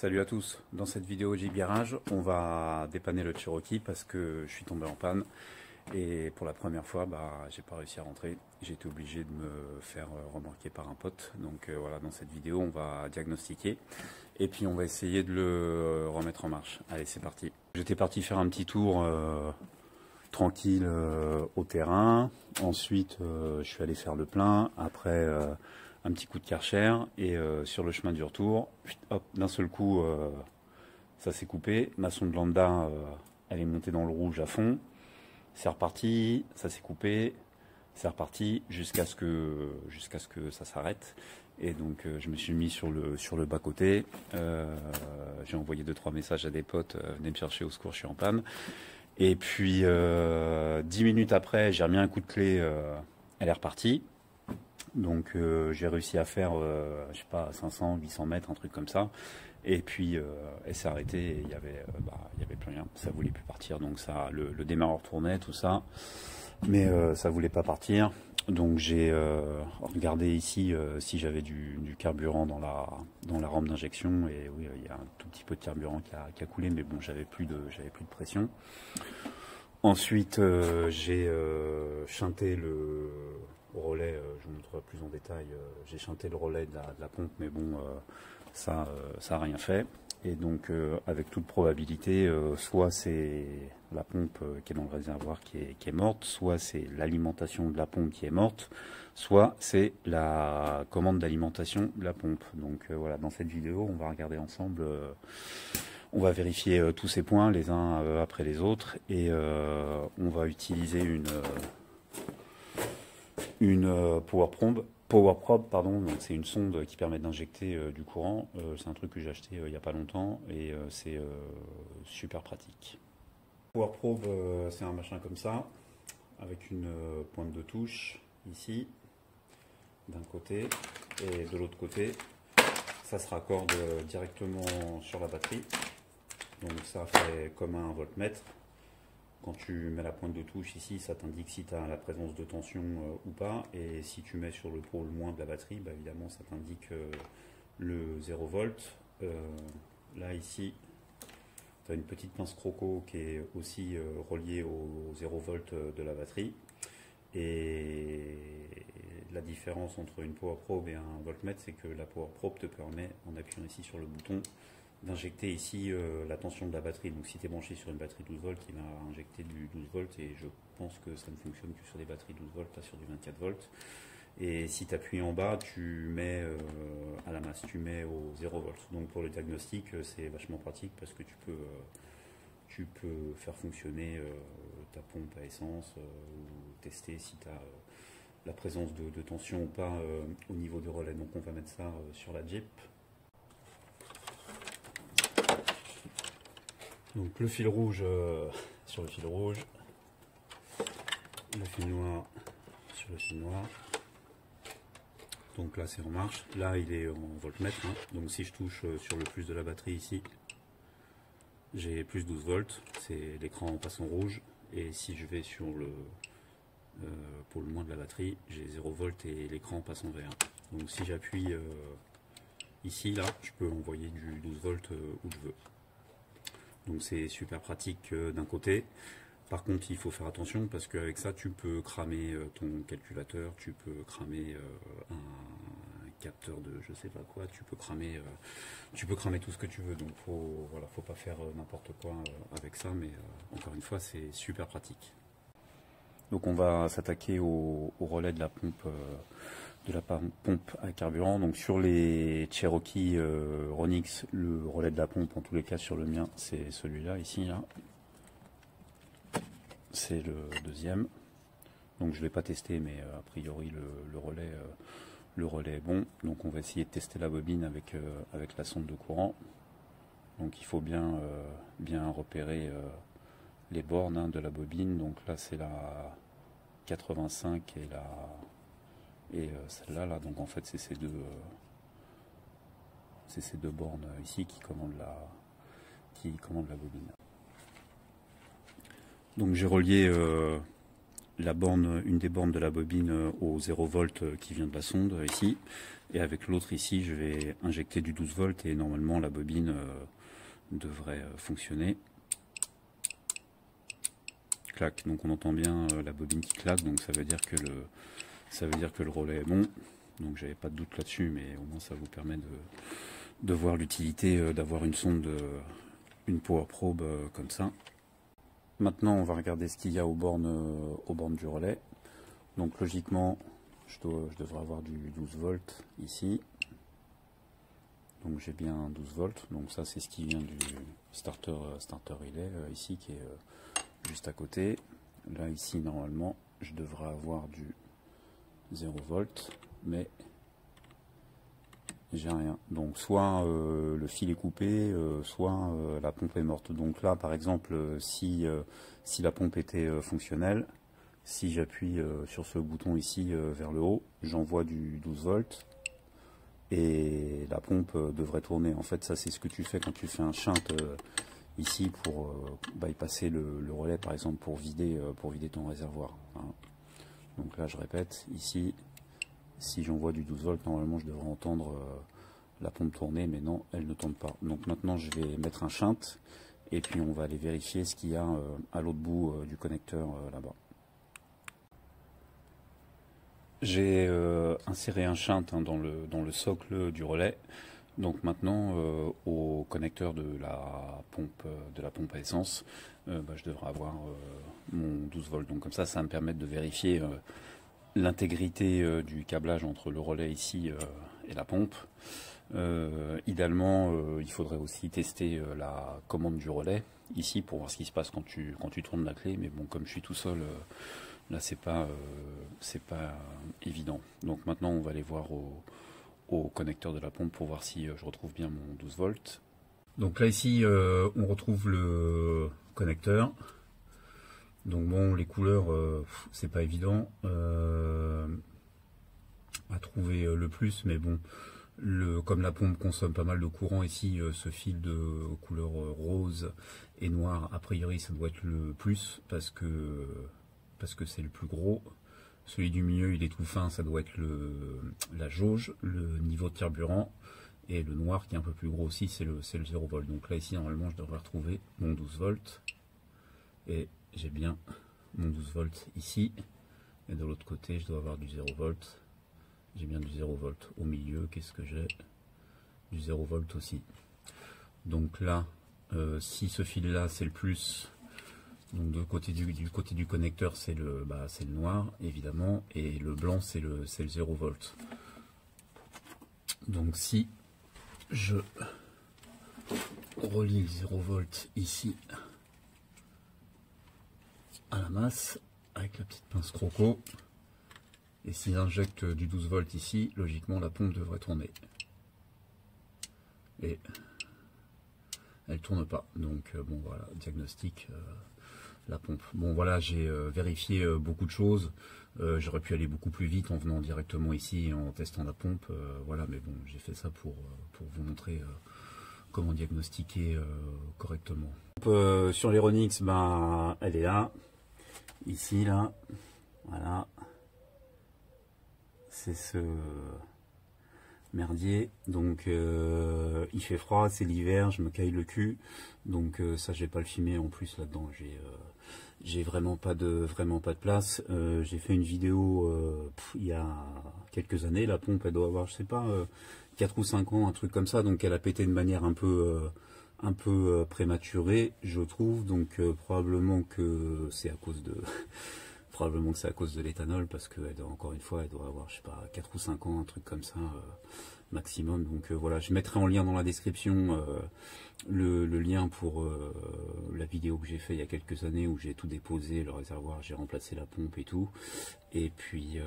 Salut à tous, dans cette vidéo J-Garage, on va dépanner le Cherokee parce que je suis tombé en panne et pour la première fois, j'ai pas réussi à rentrer. J'ai été obligé de me faire remorquer par un pote. Donc voilà, dans cette vidéo, on va diagnostiquer et puis on va essayer de le remettre en marche. Allez, c'est parti. J'étais parti faire un petit tour tranquille au terrain. Ensuite, je suis allé faire le plein. Après, un petit coup de Karcher et sur le chemin du retour, hop, d'un seul coup, ça s'est coupé. Ma sonde lambda, elle est montée dans le rouge à fond. C'est reparti, ça s'est coupé, c'est reparti jusqu'à ce que ça s'arrête. Et donc je me suis mis sur le bas côté. J'ai envoyé 2-3 messages à des potes, venez me chercher au secours, je suis en panne. Et puis 10 minutes après, j'ai remis un coup de clé, elle est repartie. Donc j'ai réussi à faire, je sais pas, 500, 800 mètres, un truc comme ça. Et puis elle s'est arrêtée et il y avait plus rien. Ça voulait plus partir. Donc ça, le démarreur tournait, tout ça, mais ça voulait pas partir. Donc j'ai regardé ici si j'avais du carburant dans la rampe d'injection. Et oui, il y a un tout petit peu de carburant qui a coulé, mais bon, j'avais plus de pression. Ensuite, j'ai shunté le relais, je vous montrerai plus en détail, j'ai shunté le relais de la pompe, mais bon, ça a rien fait. Et donc, avec toute probabilité, soit c'est la pompe qui est dans le réservoir qui est morte, soit c'est l'alimentation de la pompe qui est morte, soit c'est la commande d'alimentation de la pompe. Donc voilà, dans cette vidéo, on va regarder ensemble... on va vérifier tous ces points les uns après les autres et on va utiliser une Power Probe, pardon. Donc c'est une sonde qui permet d'injecter du courant. C'est un truc que j'ai acheté il n'y a pas longtemps et c'est super pratique. Power Probe, c'est un machin comme ça avec une pointe de touche ici d'un côté et de l'autre côté. Ça se raccorde directement sur la batterie. Donc ça fait comme un voltmètre. Quand tu mets la pointe de touche ici, ça t'indique si tu as la présence de tension ou pas. Et si tu mets sur le pôle moins de la batterie, évidemment ça t'indique le 0 volt. Là ici, tu as une petite pince croco qui est aussi reliée au 0 volt de la batterie. Et la différence entre une Power Probe et un voltmètre, c'est que la Power Probe te permet, en appuyant ici sur le bouton, d'injecter ici la tension de la batterie. Donc si tu es branché sur une batterie 12 volts, il va injecter du 12 volts et je pense que ça ne fonctionne que sur des batteries 12 volts, pas sur du 24 volts. Et si tu appuies en bas, tu mets à la masse, tu mets au 0 volts. Donc pour le diagnostic, c'est vachement pratique parce que tu peux faire fonctionner ta pompe à essence ou tester si tu as la présence de tension ou pas au niveau du relais. Donc on va mettre ça sur la Jeep. Donc le fil rouge sur le fil rouge, le fil noir sur le fil noir. Donc là c'est en marche, là il est en voltmètre, hein. Donc si je touche sur le plus de la batterie ici, j'ai plus 12 volts, c'est l'écran passe en rouge. Et si je vais sur le pôle moins de la batterie, j'ai 0 volt et l'écran passe en vert. Donc si j'appuie ici, là, je peux envoyer du 12 volts où je veux. Donc c'est super pratique d'un côté. Par contre, il faut faire attention parce qu'avec ça, tu peux cramer ton calculateur, tu peux cramer un capteur de je sais pas quoi, tu peux cramer tout ce que tu veux. Donc faut pas faire n'importe quoi avec ça, mais encore une fois, c'est super pratique. Donc on va s'attaquer au relais de la pompe. Pompe à carburant. Donc sur les Cherokee Ronix, le relais de la pompe, en tous les cas sur le mien, c'est celui-là, ici, là. C'est le deuxième. Donc je ne l'ai pas testé, mais a priori le relais est bon. Donc on va essayer de tester la bobine avec la sonde de courant. Donc il faut bien repérer les bornes de la bobine. Donc là c'est la 85 et celle-là, là, donc en fait c'est ces deux bornes ici qui commandent la bobine. Donc j'ai relié la borne, une des bornes de la bobine au 0 volt qui vient de la sonde ici, et avec l'autre ici je vais injecter du 12 volts et normalement la bobine devrait fonctionner. Clac, donc on entend bien la bobine qui claque, donc ça veut dire que le relais est bon. Donc j'avais pas de doute là-dessus, mais au moins ça vous permet de voir l'utilité d'avoir une sonde, une power probe comme ça. Maintenant on va regarder ce qu'il y a aux bornes du relais. Donc logiquement je devrais avoir du 12 volts ici. Donc j'ai bien 12 volts, donc ça c'est ce qui vient du starter relay ici qui est juste à côté. Là ici normalement je devrais avoir du 0 volt, mais j'ai rien. Donc soit le fil est coupé, soit la pompe est morte. Donc là par exemple si la pompe était fonctionnelle, si j'appuie sur ce bouton ici vers le haut, j'envoie du 12 volts et la pompe devrait tourner. En fait ça c'est ce que tu fais quand tu fais un shunt ici pour bypasser le relais par exemple pour vider ton réservoir, hein. Donc là je répète, ici si j'envoie du 12 volts normalement je devrais entendre la pompe tourner, mais non elle ne tourne pas. Donc maintenant je vais mettre un shunt et puis on va aller vérifier ce qu'il y a à l'autre bout du connecteur là-bas. J'ai inséré un shunt hein, dans le socle du relais. Donc maintenant au connecteur de la pompe à essence, je devrais avoir mon 12 volts. Donc comme ça va me permettre de vérifier l'intégrité du câblage entre le relais ici et la pompe. Idéalement il faudrait aussi tester la commande du relais ici pour voir ce qui se passe quand tu tournes la clé, mais bon comme je suis tout seul là c'est pas évident. Donc maintenant on va aller voir au connecteur de la pompe pour voir si je retrouve bien mon 12 volts. Donc là ici on retrouve le connecteur. Donc bon les couleurs c'est pas évident à trouver le plus, mais bon comme la pompe consomme pas mal de courant ici, ce fil de couleur rose et noir, a priori ça doit être le plus parce que c'est le plus gros. Celui du milieu il est tout fin, ça doit être la jauge, le niveau de carburant, et le noir qui est un peu plus gros aussi c'est le 0 volt. Donc là ici normalement je devrais retrouver mon 12 volts et j'ai bien mon 12 volts ici, et de l'autre côté je dois avoir du 0 volt. J'ai bien du 0 volt au milieu. Qu'est-ce que j'ai? Du 0 volt aussi. Donc là si ce fil là c'est le plus, donc du côté du connecteur c'est le noir évidemment, et le blanc c'est le 0 volt. Donc si je relie le 0 volt ici à la masse avec la petite pince croco, et si j'injecte du 12 volts ici, logiquement la pompe devrait tourner. Et elle tourne pas. Donc bon voilà, diagnostic la pompe. Bon voilà, j'ai vérifié beaucoup de choses. J'aurais pu aller beaucoup plus vite en venant directement ici et en testant la pompe. Voilà, mais bon, j'ai fait ça pour vous montrer comment diagnostiquer correctement. Sur l'Aeronix, elle est là. Ici, là. Voilà. C'est ce merdier. Donc il fait froid, c'est l'hiver, je me caille le cul. Donc ça je vais pas le filmer en plus là-dedans. J'ai vraiment pas de place. J'ai fait une vidéo il y a quelques années. La pompe elle doit avoir, je sais pas, 4 ou 5 ans, un truc comme ça. Donc elle a pété de manière un peu prématurée, je trouve. Donc probablement que c'est à cause de probablement que c'est à cause de l'éthanol, parce que encore une fois elle doit avoir, je sais pas, 4 ou 5 ans, un truc comme ça maximum. Donc voilà, je mettrai en lien dans la description le lien pour la vidéo que j'ai fait il y a quelques années où j'ai tout déposé, le réservoir, j'ai remplacé la pompe et tout. Et puis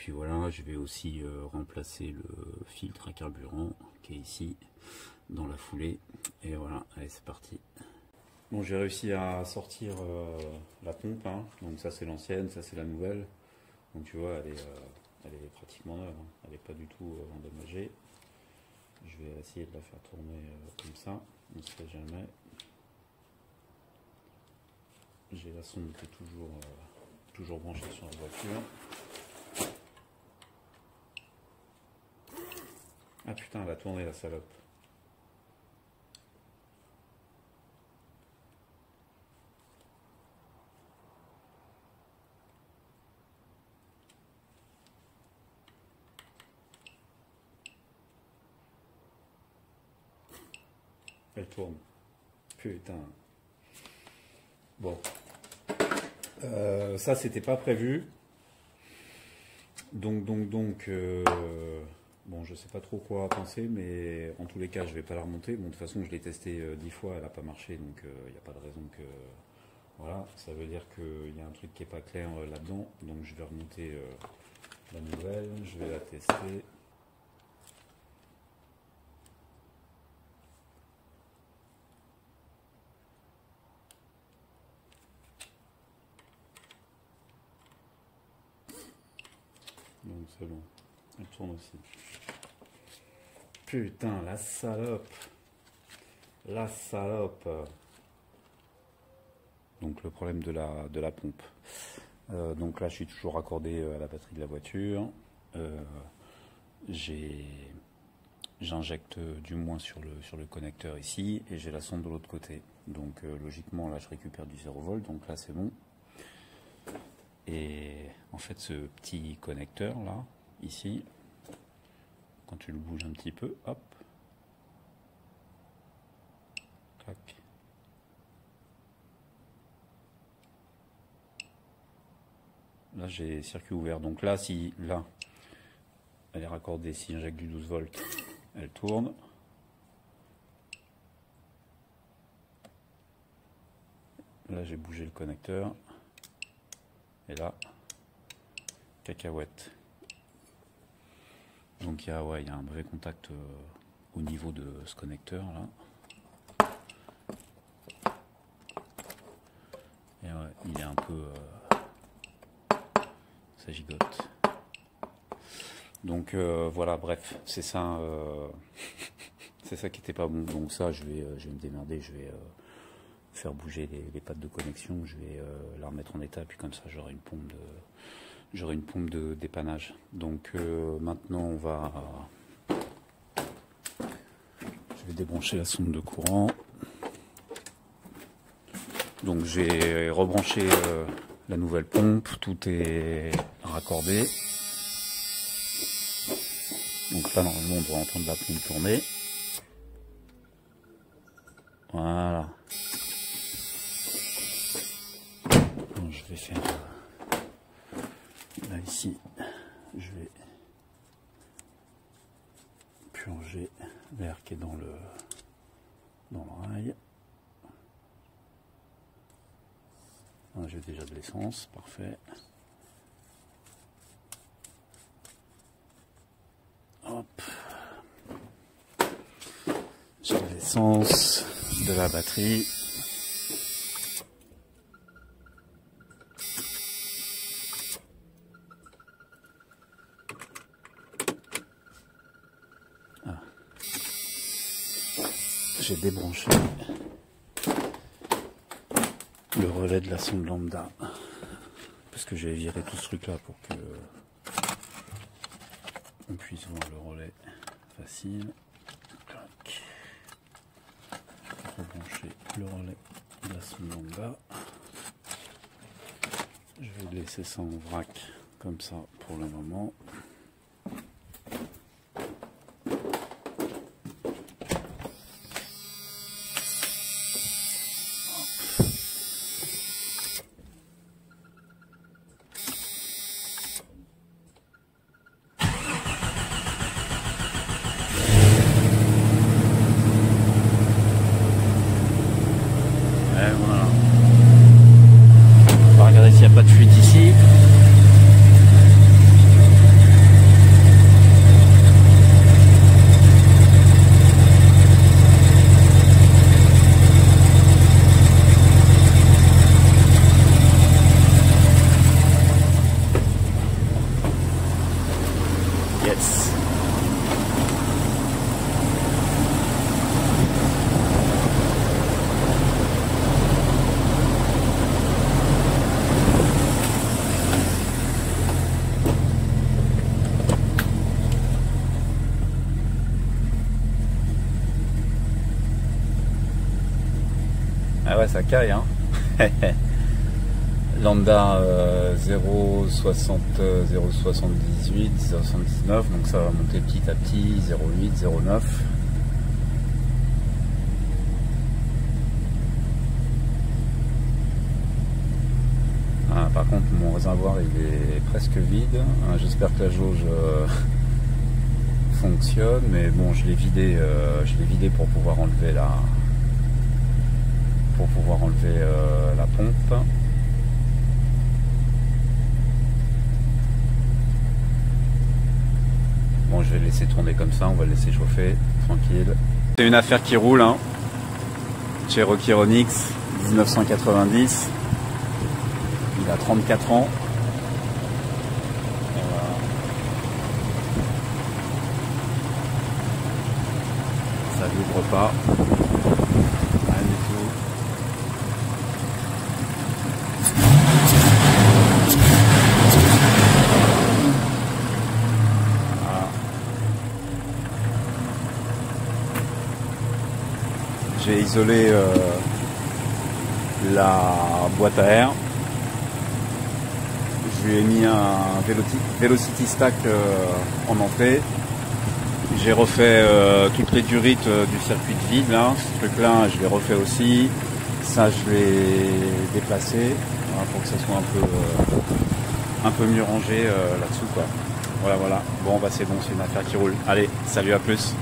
voilà, je vais aussi remplacer le filtre à carburant qui est ici dans la foulée. Et voilà, allez c'est parti. Bon, j'ai réussi à sortir la pompe, hein. Donc ça c'est l'ancienne, ça c'est la nouvelle. Donc tu vois, elle est pratiquement neuve, hein. Elle n'est pas du tout endommagée. Je vais essayer de la faire tourner comme ça, on ne sait jamais. J'ai la sonde qui est toujours branché sur la voiture. Ah putain, elle a tourné la salope. Elle tourne. Putain. Bon. Ça, c'était pas prévu. Donc, bon, je sais pas trop quoi penser, mais en tous les cas, je vais pas la remonter. Bon, de toute façon, je l'ai testé 10 fois, elle a pas marché, donc il n'y a pas de raison que... Voilà, ça veut dire qu'il y a un truc qui est pas clair là-dedans. Donc, je vais remonter la nouvelle, je vais la tester. Donc c'est bon, elle tourne aussi. Putain, la salope. La salope. Donc le problème de la pompe. Donc là, je suis toujours raccordé à la batterie de la voiture. J'injecte du moins sur le connecteur ici et j'ai la sonde de l'autre côté. Donc logiquement, là, je récupère du 0 volt. Donc là, c'est bon. Et en fait, ce petit connecteur là, ici, quand tu le bouges un petit peu, hop, clac. Là, j'ai circuit ouvert. Donc là, si là, elle est raccordée, si j'injecte du 12 volts, elle tourne. Là, j'ai bougé le connecteur. Et là, cacahuète. Donc il y a un mauvais contact au niveau de ce connecteur là. Et ouais, il est un peu... ça gigote. Donc voilà, bref, c'est ça, c'est ça qui était pas bon. Donc ça, je vais me démerder, je vais faire bouger les pattes de connexion, je vais la remettre en état, puis comme ça j'aurai une pompe de dépannage. Donc maintenant je vais débrancher la sonde de courant. Donc j'ai rebranché la nouvelle pompe, tout est raccordé. Donc là normalement on doit entendre la pompe tourner. Voilà. Donc, je vais faire là ici, je vais purger l'air qui est dans le rail. J'ai déjà de l'essence, parfait. Hop. J'ai de l'essence, de la batterie. Ah. J'ai débranché le relais de la sonde lambda parce que j'ai viré tout ce truc là pour que on puisse voir le relais facile. Clac. Rebrancher le relais de la sonde lambda. Je vais laisser ça en vrac comme ça pour le moment. Voilà. On va regarder s'il n'y a pas de fuite ici. Ah ouais, ça caille, hein. Lambda 0,60, 0,78, 0,79, donc ça va monter petit à petit, 0,8, 0,9. Ah, par contre, mon réservoir il est presque vide. J'espère que la jauge fonctionne, mais bon, je l'ai vidé pour pouvoir enlever la pompe. Bon, je vais le laisser tourner comme ça, on va le laisser chauffer, tranquille. C'est une affaire qui roule, hein. Cherokee Ronix, 1990. Il a 34 ans. Voilà. Ça vibre pas. Rien du tout. Voilà. J'ai isolé la boîte à air. Je lui ai mis un Velocity Stack en entrée. J'ai refait toutes les durites du circuit de vide là. Ce truc là je l'ai refait aussi. Ça je l'ai déplacé, voilà, pour que ça soit un peu mieux rangé là-dessous quoi. Voilà. Bon bah c'est bon, c'est une affaire qui roule. Allez, salut, à plus.